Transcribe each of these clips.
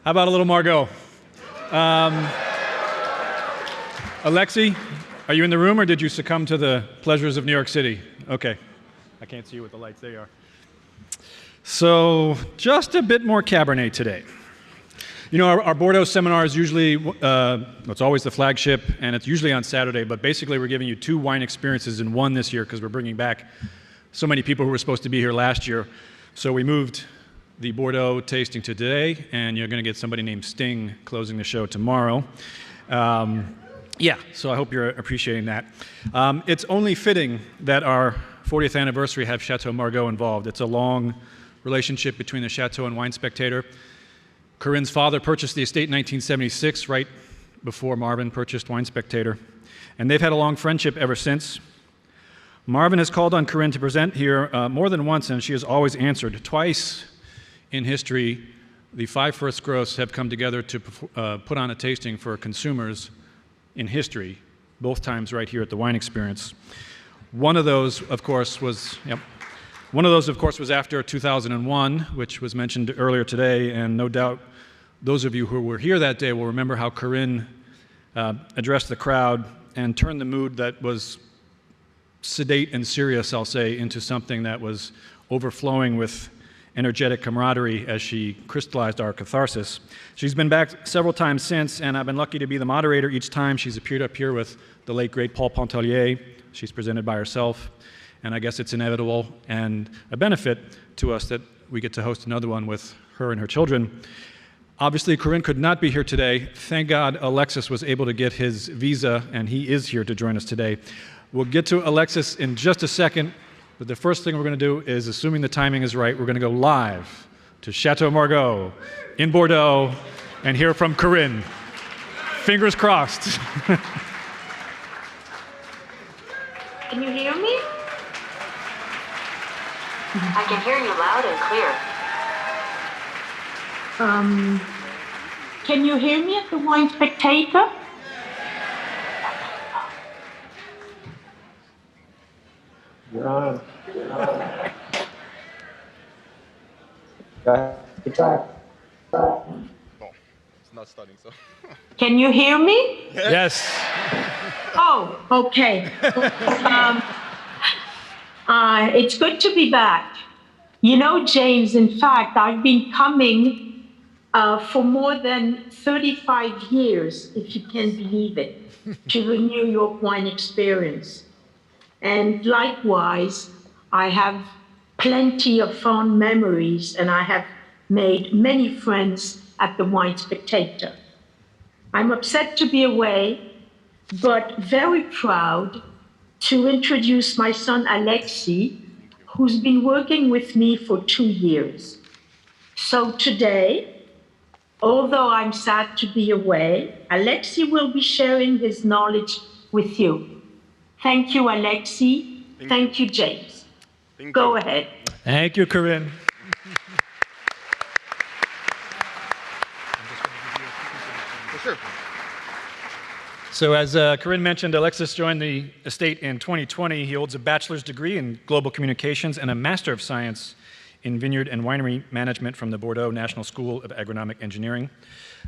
How about a little Margaux? Alexi, are you in the room or did you succumb to the pleasures of New York City? Okay. I can't see you with the lights. There you are. So, just a bit more Cabernet today. You know, our Bordeaux seminar is usually, it's always the flagship, and it's usually on Saturday, but basically we're giving you 2 wine experiences in one this year because we're bringing back so many people who were supposed to be here last year. So we moved the Bordeaux tasting to today, and you're going to get somebody named Sting closing the show tomorrow. Yeah, so I hope you're appreciating that. It's only fitting that our 40th anniversary have Château Margaux involved. It's a long relationship between the Château and Wine Spectator. Corinne's father purchased the estate in 1976, right before Marvin purchased Wine Spectator. And they've had a long friendship ever since. Marvin has called on Corinne to present here more than once, and she has always answered. Twice in history, the 5 first growths have come together to put on a tasting for consumers in history, both times right here at the Wine Experience. One of those, of course, was after 2001, which was mentioned earlier today, and no doubt those of you who were here that day will remember how Corinne addressed the crowd and turned the mood that was sedate and serious, I'll say, into something that was overflowing with energetic camaraderie as she crystallized our catharsis. She's been back several times since, and I've been lucky to be the moderator each time. She's appeared up here with the late, great Paul Pontallier. She's presented by herself, and I guess it's inevitable and a benefit to us that we get to host another one with her and her children. Obviously, Corinne could not be here today. Thank God Alexis was able to get his visa, and he is here to join us today. We'll get to Alexis in just a second, but the first thing we're going to do is, assuming the timing is right, we're going to go live to Château Margaux in Bordeaux and hear from Corinne. Fingers crossed. Can you hear me? I can hear you loud and clear. Can you hear me at the Wine Spectator? Yeah. It's not starting, so. Can you hear me? Yes. Oh, okay. It's good to be back. You know, James, in fact, I've been coming for more than 35 years, if you can believe it, to the New York Wine Experience. And likewise, I have plenty of fond memories, and I have made many friends at the Wine Spectator. I'm upset to be away, but very proud to introduce my son, Alexis, who's been working with me for 2 years. So today, although I'm sad to be away, Alexis will be sharing his knowledge with you. Thank you, Alexis. Thank you, James. Go ahead. Thank you, Corinne. Sure. So as Corinne mentioned, Alexis joined the estate in 2020. He holds a bachelor's degree in global communications and a Master of Science in Vineyard and Winery Management from the Bordeaux National School of Agronomic Engineering.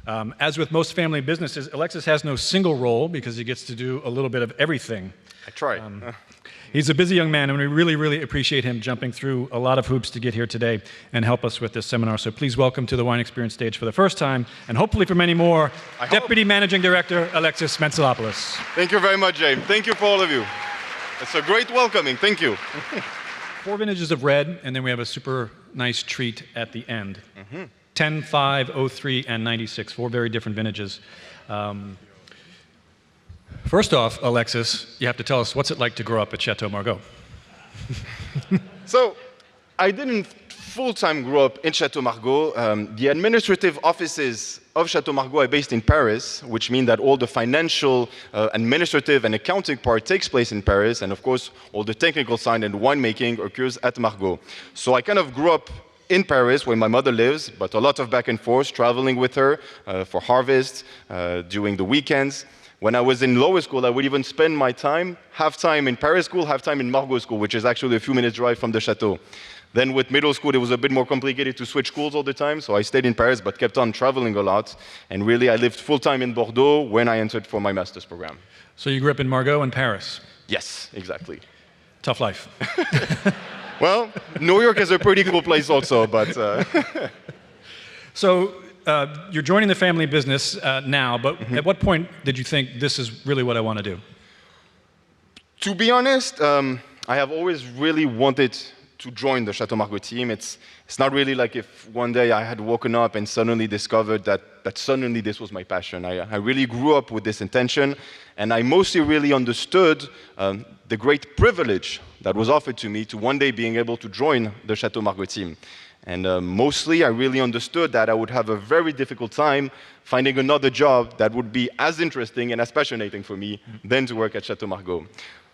As with most family businesses, Alexis has no single role because he gets to do a little bit of everything. I try. He's a busy young man, and we really, really appreciate him jumping through a lot of hoops to get here today and help us with this seminar. So please welcome to the Wine Experience stage for the first time, and hopefully for many more, Deputy Managing Director Alexis Leven-Mentzelopoulos. Thank you very much, James. Thank you for all of you. It's a great welcoming. Thank you. 4 vintages of red, and then we have a super nice treat at the end. 10, 5, 03, and 96, 4 very different vintages. First off, Alexis, you have to tell us, what's it like to grow up at Château Margaux? So, I didn't full-time grow up in Château Margaux. The administrative offices of Château Margaux are based in Paris, which means that all the financial, administrative, and accounting part takes place in Paris, and of course, all the technical side and winemaking occurs at Margaux. So I kind of grew up in Paris, where my mother lives, but a lot of back and forth, traveling with her for harvest, during the weekends. When I was in lower school, I would even spend my time, half time in Paris school, half time in Margaux school, which is actually a few minutes drive from the chateau. Then with middle school, it was a bit more complicated to switch schools all the time, so I stayed in Paris but kept on traveling a lot. And really, I lived full-time in Bordeaux when I entered for my master's program. So you grew up in Margaux and Paris. Yes, exactly. Tough life. Well, New York is a pretty cool place also, but... So you're joining the family business now, but at what point did you think this is really what I want to do? To be honest, I have always really wanted to join the Château Margaux team. It's not really like if one day I had woken up and suddenly discovered that suddenly this was my passion. I really grew up with this intention, and I mostly really understood the great privilege that was offered to me to one day being able to join the Château Margaux team. And mostly I really understood that I would have a very difficult time finding another job that would be as interesting and as passionating for me than to work at Château Margaux.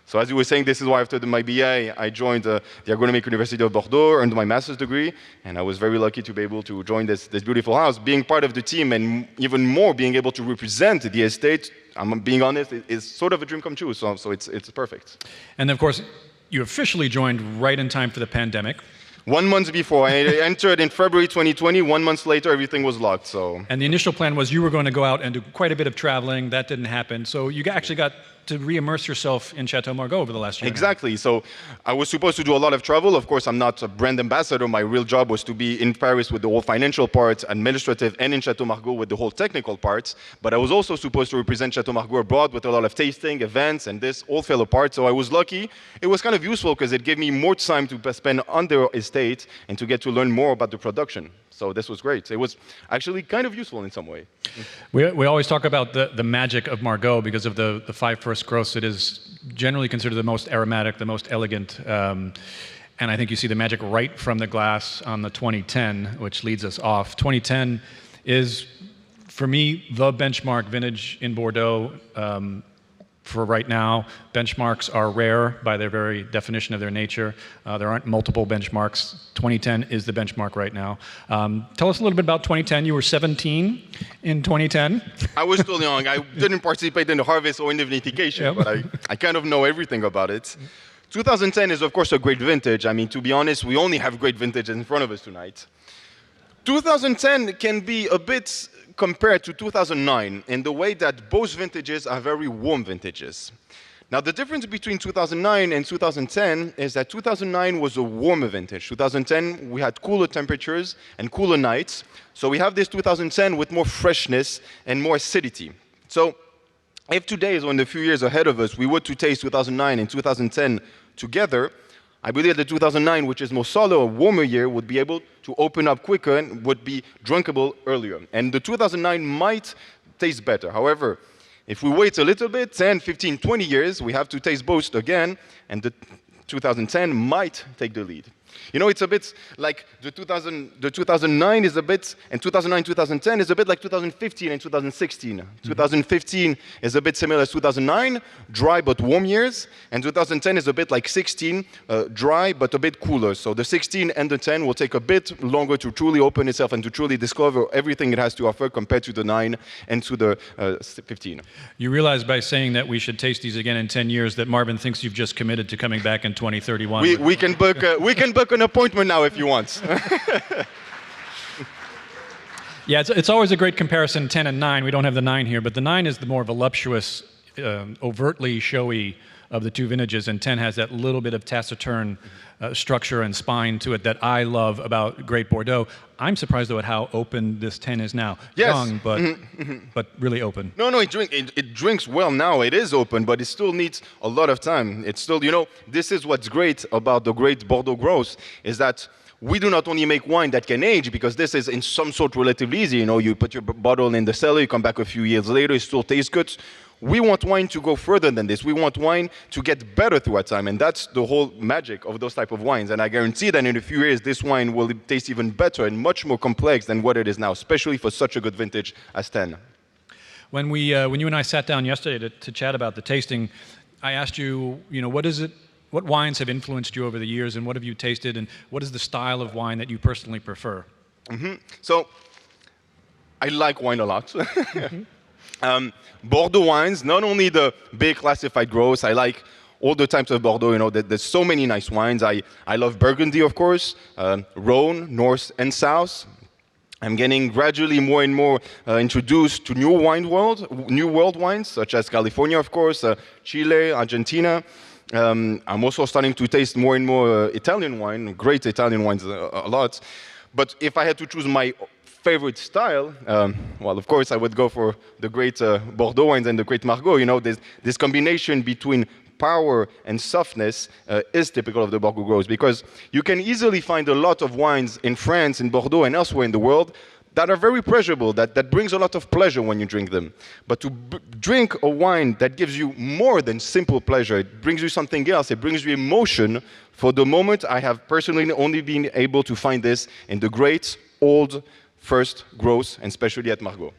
So as you were saying, this is why after my BA, I joined the Agronomic University of Bordeaux, earned my master's degree, and I was very lucky to be able to join this beautiful house. Being part of the team and even more being able to represent the estate, I'm being honest, is sort of a dream come true, so it's perfect. And of course, you officially joined right in time for the pandemic. 1 month before, I entered in February 2020, 1 month later everything was locked, so. And the initial plan was you were going to go out and do quite a bit of traveling. That didn't happen. So you actually got to re-immerse yourself in Château Margaux over the last year. Exactly. So I was supposed to do a lot of travel. Of course, I'm not a brand ambassador. My real job was to be in Paris with the whole financial part, administrative, and in Château Margaux with the whole technical parts. But I was also supposed to represent Château Margaux abroad with a lot of tasting, events, and this all fell apart. So I was lucky. It was kind of useful because it gave me more time to spend on the estate and to get to learn more about the production. So this was great. It was actually kind of useful in some way. We always talk about the magic of Margaux because of the 5 first growths. It is generally considered the most aromatic, the most elegant. And I think you see the magic right from the glass on the 2010, which leads us off. 2010 is, for me, the benchmark vintage in Bordeaux. For right now, benchmarks are rare by their very definition of their nature. There aren't multiple benchmarks. 2010 is the benchmark right now. Tell us a little bit about 2010. You were 17 in 2010. I was still young. I didn't participate in the harvest or in the vinification, but I kind of know everything about it. 2010 is, of course, a great vintage. I mean, to be honest, we only have great vintages in front of us tonight. 2010 can be a bit compared to 2009 in the way that both vintages are very warm vintages. Now, the difference between 2009 and 2010 is that 2009 was a warmer vintage. 2010, we had cooler temperatures and cooler nights. So we have this 2010 with more freshness and more acidity. So if today is when a few years ahead of us, we were to taste 2009 and 2010 together, I believe that 2009, which is more solar, a warmer year, would be able to open up quicker and would be drinkable earlier. And the 2009 might taste better. However, if we wait a little bit, 10, 15, 20 years, we have to taste both again, and the 2010 might take the lead. You know, it's a bit like the 2009 is a bit, and 2009, 2010 is a bit like 2015 and 2016. 2015 is a bit similar as 2009, dry but warm years, and 2010 is a bit like 16, dry but a bit cooler. So the 16 and the 10 will take a bit longer to truly open itself and to truly discover everything it has to offer compared to the 9 and to the 15. You realize by saying that we should taste these again in 10 years that Marvin thinks you've just committed to coming back in 2031. We can book an appointment now if you want. Yeah, it's always a great comparison, 10 and 9. We don't have the 9 here, but the 9 is the more voluptuous, overtly showy of the two vintages, and 10 has that little bit of taciturn structure and spine to it that I love about Great Bordeaux. I'm surprised, though, at how open this 10 is now. Yes. Young, but really open. No, it drinks well now. It is open, but it still needs a lot of time. It's still, you know, this is what's great about the Great Bordeaux growth, is that we do not only make wine that can age, because this is in some sort relatively easy. You know, you put your bottle in the cellar, you come back a few years later, it still tastes good. We want wine to go further than this. We want wine to get better throughout time, and that's the whole magic of those type of wines. And I guarantee that in a few years, this wine will taste even better and much more complex than what it is now, especially for such a good vintage as 10. When you and I sat down yesterday to chat about the tasting, I asked you, what wines have influenced you over the years, and what have you tasted, and what is the style of wine that you personally prefer? So, I like wine a lot. Bordeaux wines, not only the big classified groves, I like all the types of Bordeaux, there's so many nice wines. I love Burgundy, of course, Rhone, north and south. I'm getting gradually more and more introduced to new world wines, such as California, of course, Chile, Argentina. I'm also starting to taste more and more Italian wine, great Italian wines, a lot. But if I had to choose my favorite style, well, of course, I would go for the great Bordeaux wines and the great Margaux. This combination between power and softness is typical of the Bordeaux groves, because you can easily find a lot of wines in France, in Bordeaux, and elsewhere in the world that are very pleasurable, that brings a lot of pleasure when you drink them. But to drink a wine that gives you more than simple pleasure, it brings you something else, it brings you emotion. For the moment, I have personally only been able to find this in the great old first groves, and especially at Margaux.